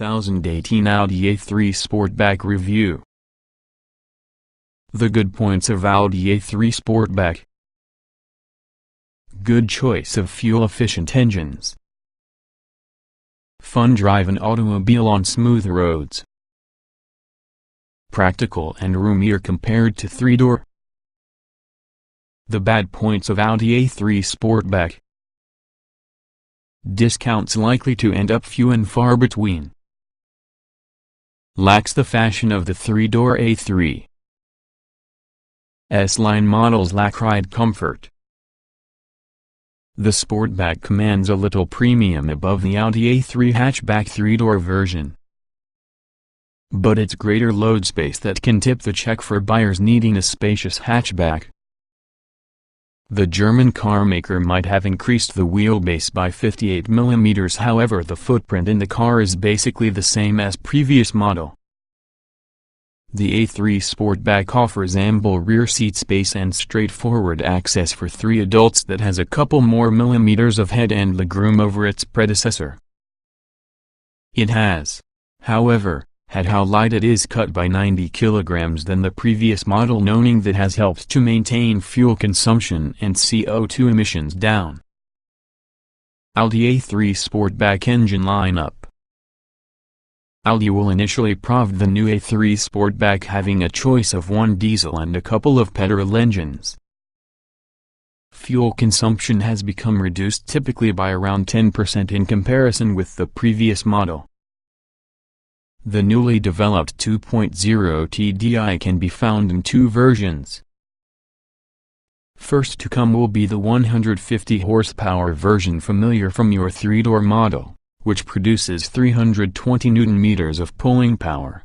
2018 Audi A3 Sportback Review. The good points of Audi A3 Sportback: good choice of fuel-efficient engines, fun drive-in automobile on smooth roads, practical and roomier compared to three-door. The bad points of Audi A3 Sportback: discounts likely to end up few and far between. Lacks the fashion of the three-door A3. S-line models lack ride comfort. The Sportback commands a little premium above the Audi A3 hatchback three-door version, but it's greater load space that can tip the check for buyers needing a spacious hatchback. The German carmaker might have increased the wheelbase by 58 mm, however the footprint in the car is basically the same as previous model. The A3 Sportback offers ample rear seat space and straightforward access for three adults that has a couple more millimeters of head and legroom over its predecessor. It has, however, had how light it is cut by 90 kilograms than the previous model, knowing that has helped to maintain fuel consumption and CO2 emissions down. Audi A3 Sportback engine lineup. Audi will initially prove the new A3 Sportback having a choice of one diesel and a couple of petrol engines. Fuel consumption has become reduced typically by around 10% in comparison with the previous model. The newly developed 2.0 TDI can be found in two versions. First to come will be the 150 horsepower version familiar from your three-door model, which produces 320 Nm of pulling power.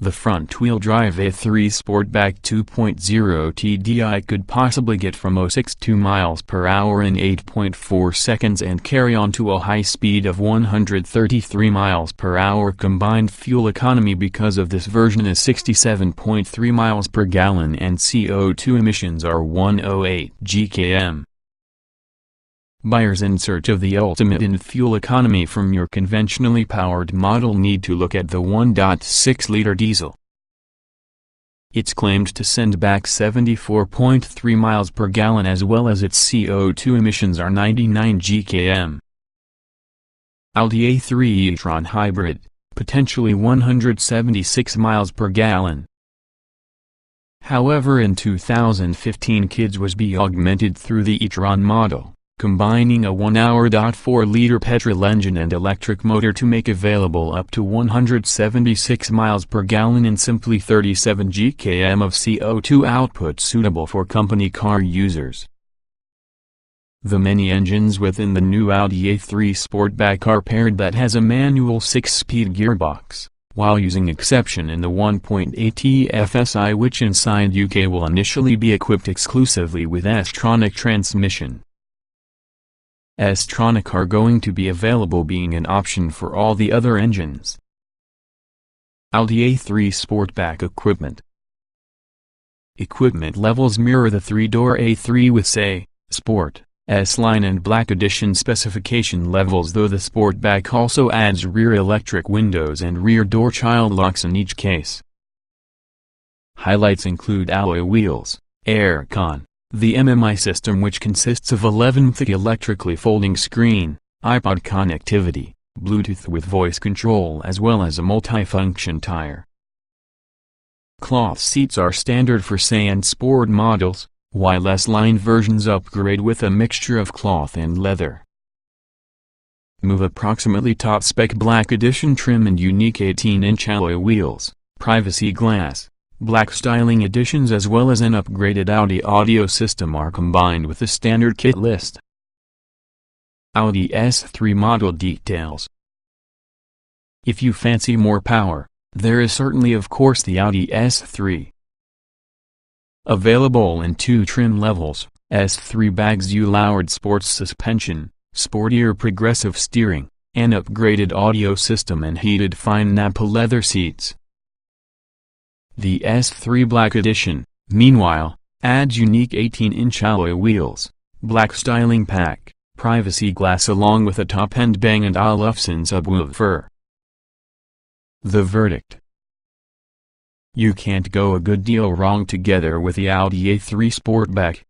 The front-wheel drive A3 Sportback 2.0 TDI could possibly get from 0 miles per hour in 8.4 seconds and carry on to a high speed of 133 miles per hour. Combined fuel economy because of this version is 67.3 miles per gallon and CO2 emissions are 108 gkm. Buyers in search of the ultimate in fuel economy from your conventionally powered model need to look at the 1.6-liter diesel. It's claimed to send back 74.3 miles per gallon as well as its CO2 emissions are 99 gkm. Audi A3 e-tron hybrid, potentially 176 miles per gallon. However, in 2015 kids was be augmented through the e-tron model, combining a 1.4-liter petrol engine and electric motor to make available up to 176 miles per gallon and simply 37 gkm of CO2 output, suitable for company car users. The many engines within the new Audi A3 Sportback are paired that has a manual 6-speed gearbox, while using exception in the 1.8 TFSI, which inside UK will initially be equipped exclusively with S-tronic transmission. S-tronic are going to be available, being an option for all the other engines. Audi A3 Sportback equipment. Equipment levels mirror the three-door A3 with say, Sport, S-Line and Black Edition specification levels, though the Sportback also adds rear electric windows and rear door child locks in each case. Highlights include alloy wheels, aircon, the MMI system, which consists of 11-inch electrically folding screen, iPod connectivity, Bluetooth with voice control, as well as a multifunction tire. Cloth seats are standard for SE and Sport models, while S-line versions upgrade with a mixture of cloth and leather. Move approximately top-spec Black Edition trim and unique 18-inch alloy wheels, privacy glass, Black styling editions as well as an upgraded Audi audio system are combined with the standard kit list. Audi S3 model details. If you fancy more power, there is certainly of course the Audi S3. Available in two trim levels, S3 bags you lowered sports suspension, sportier progressive steering, an upgraded audio system and heated fine Nappa leather seats. The S3 Black Edition, meanwhile, adds unique 18-inch alloy wheels, black styling pack, privacy glass along with a top-end Bang & Olufsen subwoofer. The verdict: you can't go a good deal wrong together with the Audi A3 Sportback.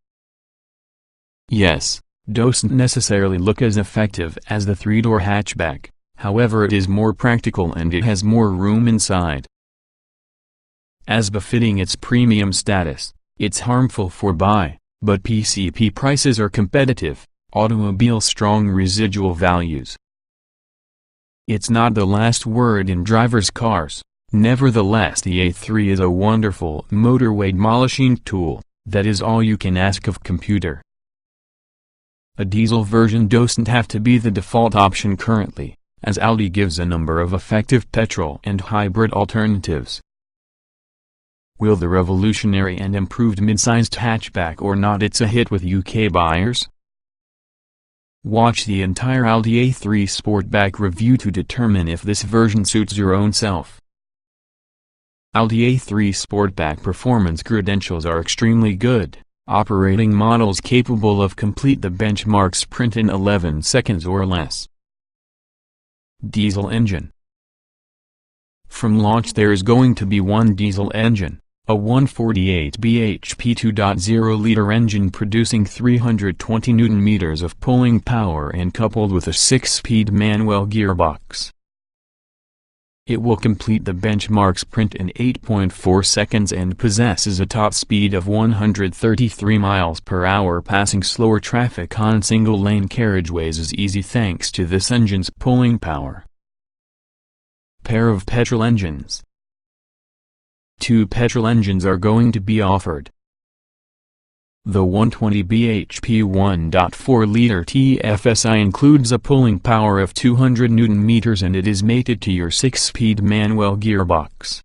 Yes, doesn't necessarily look as effective as the three-door hatchback, however it is more practical and it has more room inside. As befitting its premium status, it's harmful for buy, but PCP prices are competitive, automobile strong residual values. It's not the last word in drivers' cars. Nevertheless, the A3 is a wonderful motorway demolishing tool, that is all you can ask of computer. A diesel version doesn't have to be the default option currently, as Audi gives a number of effective petrol and hybrid alternatives. Will the revolutionary and improved mid-sized hatchback or not? It's a hit with UK buyers. Watch the entire Audi A3 Sportback review to determine if this version suits your own self. Audi A3 Sportback performance credentials are extremely good, operating models capable of complete the benchmark sprint in 11 seconds or less. Diesel engine. From launch there is going to be one diesel engine, a 148 bhp 2.0-liter engine producing 320 Nm of pulling power and coupled with a 6-speed manual gearbox. It will complete the benchmark sprint in 8.4 seconds and possesses a top speed of 133 miles per hour, passing slower traffic on single-lane carriageways is easy thanks to this engine's pulling power. Pair of petrol engines. 2 petrol engines are going to be offered. The 120 bhp 1.4-liter TFSI includes a pulling power of 200 Nm and it is mated to your 6-speed manual gearbox.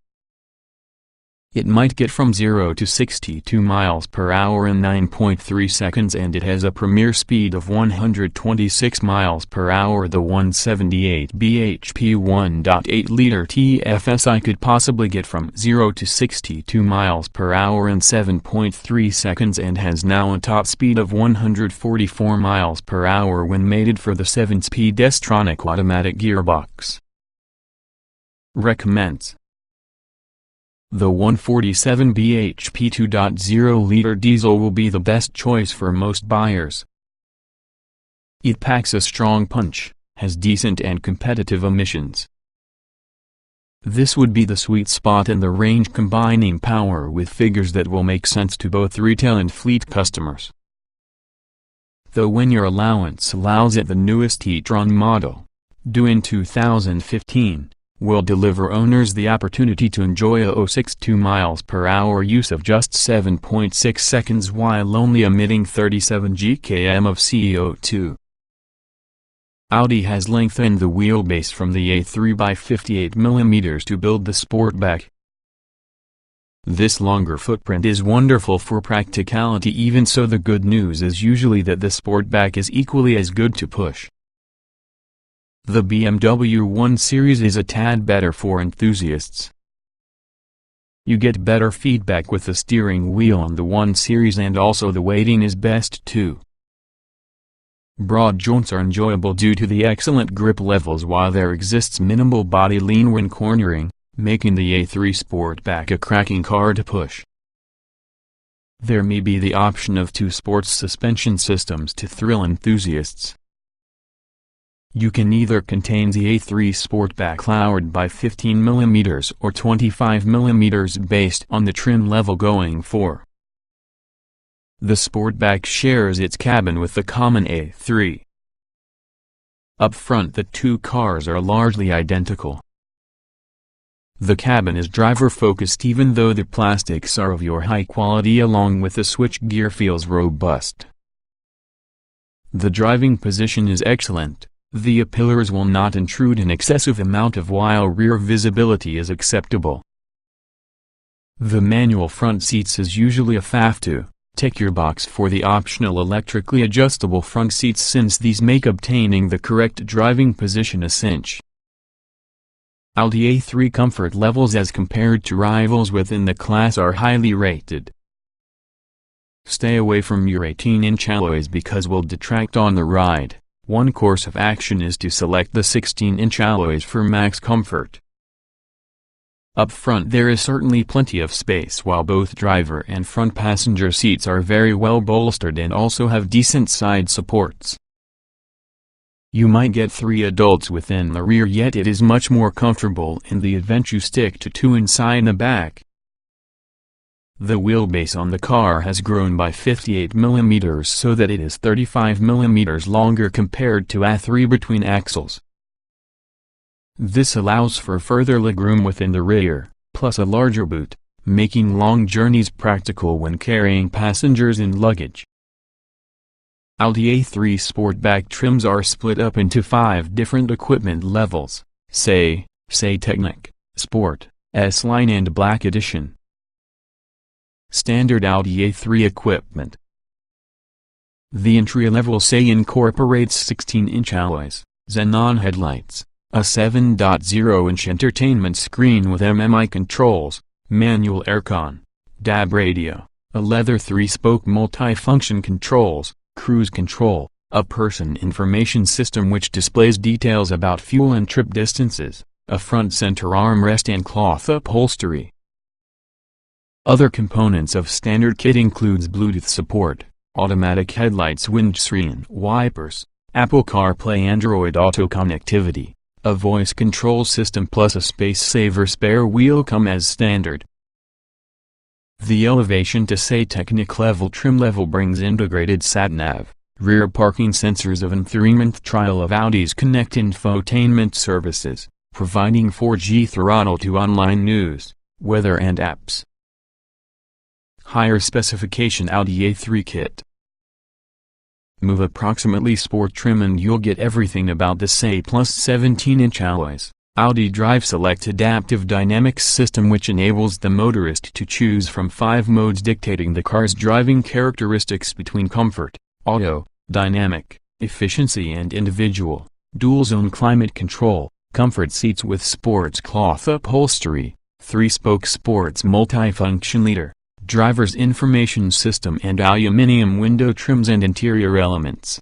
It might get from 0 to 62 miles per hour in 9.3 seconds and it has a premier speed of 126 miles per hour. The 178 bhp 1.8-liter TFSI could possibly get from 0 to 62 miles per hour in 7.3 seconds and has now a top speed of 144 miles per hour when mated for the 7-speed S-tronic automatic gearbox. Recommends. The 147 bhp 2.0-liter diesel will be the best choice for most buyers. It packs a strong punch, has decent and competitive emissions. This would be the sweet spot in the range, combining power with figures that will make sense to both retail and fleet customers. Though when your allowance allows it, the newest e-tron model, due in 2015, will deliver owners the opportunity to enjoy a 0.62 miles per hour use of just 7.6 seconds while only emitting 37 gkm of CO2. Audi has lengthened the wheelbase from the A3 by 58 mm to build the Sportback. This longer footprint is wonderful for practicality. Even so, the good news is usually that the Sportback is equally as good to push. The BMW 1 Series is a tad better for enthusiasts. You get better feedback with the steering wheel on the 1 Series and also the weighting is best too. Broad joints are enjoyable due to the excellent grip levels while there exists minimal body lean when cornering, making the A3 Sportback a cracking car to push. There may be the option of 2 sports suspension systems to thrill enthusiasts. You can either contain the A3 Sportback lowered by 15 mm or 25 mm based on the trim level going for. The Sportback shares its cabin with the common A3. Up front, the two cars are largely identical. The cabin is driver-focused even though the plastics are of your high quality, along with the switchgear feels robust. The driving position is excellent. The pillars will not intrude an excessive amount of while rear visibility is acceptable. The manual front seats is usually a faff to tick your box for the optional electrically adjustable front seats, since these make obtaining the correct driving position a cinch. Audi A3 comfort levels as compared to rivals within the class are highly rated. Stay away from your 18-inch alloys because will detract on the ride. One course of action is to select the 16-inch alloys for max comfort. Up front there is certainly plenty of space while both driver and front passenger seats are very well bolstered and also have decent side supports. You might get 3 adults within the rear, yet it is much more comfortable in the event you stick to 2 inside the back. The wheelbase on the car has grown by 58 mm so that it is 35 mm longer compared to A3 between axles. This allows for further legroom within the rear, plus a larger boot, making long journeys practical when carrying passengers and luggage. Audi A3 Sportback trims are split up into 5 different equipment levels, say Technic, Sport, S-Line and Black Edition. Standard Audi A3 equipment. The entry-level say incorporates 16-inch alloys, xenon headlights, a 7.0-inch entertainment screen with MMI controls, manual aircon, DAB radio, a leather 3-spoke multi-function controls, cruise control, a person information system which displays details about fuel and trip distances, a front center armrest and cloth upholstery. Other components of standard kit includes Bluetooth support, automatic headlights, windscreen wipers, Apple CarPlay, Android Auto connectivity, a voice control system plus a space-saver spare wheel come as standard. The elevation to say Technic level trim level brings integrated sat-nav, rear parking sensors of an 3-month trial of Audi's Connect infotainment services, providing 4G throttle to online news, weather and apps. Higher specification Audi A3 kit. Move approximately sport trim and you'll get everything about the say plus 17-inch alloys. Audi Drive Select Adaptive Dynamics system which enables the motorist to choose from 5 modes dictating the car's driving characteristics between comfort, auto, dynamic, efficiency and individual, dual-zone climate control, comfort seats with sports cloth upholstery, 3-spoke sports multifunction leader, driver's information system and aluminum window trims and interior elements.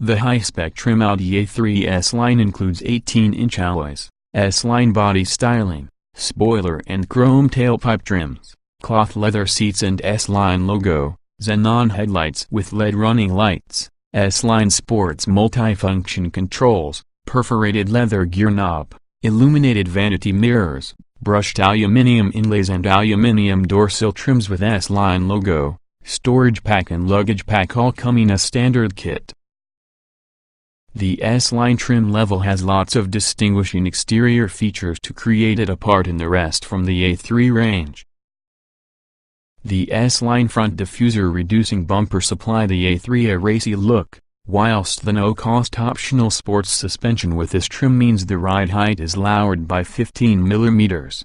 The high-spec trim Audi A3 S-Line includes 18-inch alloys, S-Line body styling, spoiler and chrome tailpipe trims, cloth leather seats and S-Line logo, xenon headlights with LED running lights, S-Line sports multifunction controls, perforated leather gear knob, illuminated vanity mirrors, brushed aluminum inlays and aluminum door sill trims with S-Line logo, storage pack and luggage pack all come in a standard kit. The S-Line trim level has lots of distinguishing exterior features to create it apart in the rest from the A3 range. The S-Line front diffuser reducing bumper supply the A3 a racy look, whilst the no-cost optional sports suspension with this trim means the ride height is lowered by 15 mm.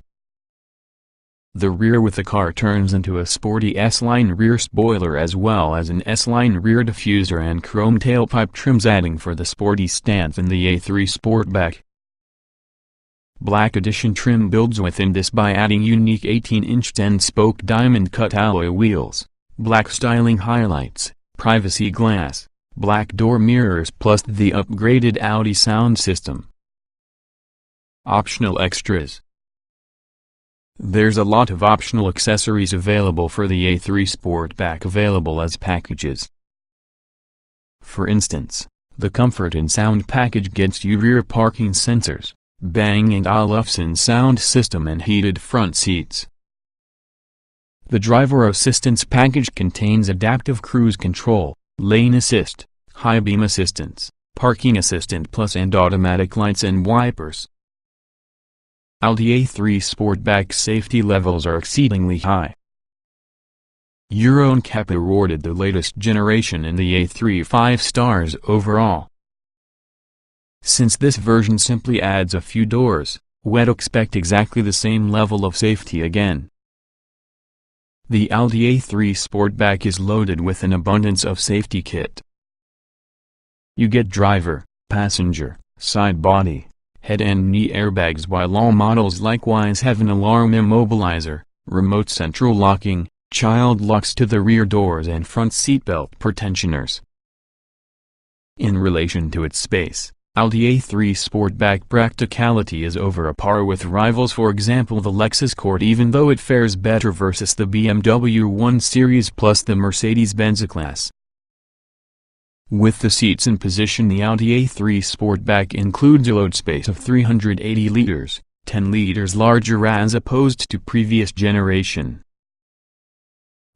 The rear with the car turns into a sporty S-Line rear spoiler as well as an S-Line rear diffuser and chrome tailpipe trims adding for the sporty stance in the A3 Sportback. Black Edition trim builds within this by adding unique 18-inch 10-spoke diamond-cut alloy wheels, black styling highlights, privacy glass, black door mirrors plus the upgraded Audi sound system. Optional extras. There's a lot of optional accessories available for the A3 Sportback available as packages. For instance, the Comfort and Sound package gets you rear parking sensors, Bang & Olufsen sound system and heated front seats. The Driver Assistance package contains adaptive cruise control, lane assist, high beam assistance, parking assistant plus and automatic lights and wipers. Audi A3 Sportback safety levels are exceedingly high. Euro NCAP awarded the latest generation in the A3 5 stars overall. Since this version simply adds a few doors, we'd expect exactly the same level of safety again. The Audi A3 Sportback is loaded with an abundance of safety kit. You get driver, passenger, side body, head and knee airbags while all models likewise have an alarm immobilizer, remote central locking, child locks to the rear doors and front seatbelt pretensioners. In relation to its space, Audi A3 Sportback practicality is over a par with rivals, for example the Lexus Court, even though it fares better versus the BMW 1 Series plus the Mercedes-Benz class. With the seats in position, the Audi A3 Sportback includes a load space of 380 liters, 10 liters larger as opposed to previous generation.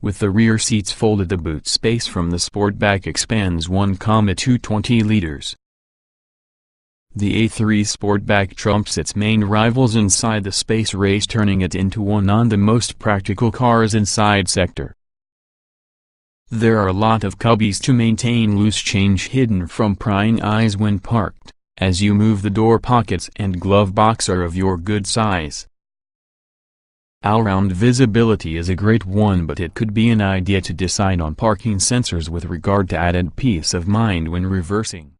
With the rear seats folded, the boot space from the Sportback expands 1,220 liters. The A3 Sportback trumps its main rivals inside the space race, turning it into one of the most practical cars inside sector. There are a lot of cubbies to maintain loose change hidden from prying eyes when parked, as you move. The door pockets and glove box are of your good size. All-round visibility is a great one, but it could be an idea to decide on parking sensors with regard to added peace of mind when reversing.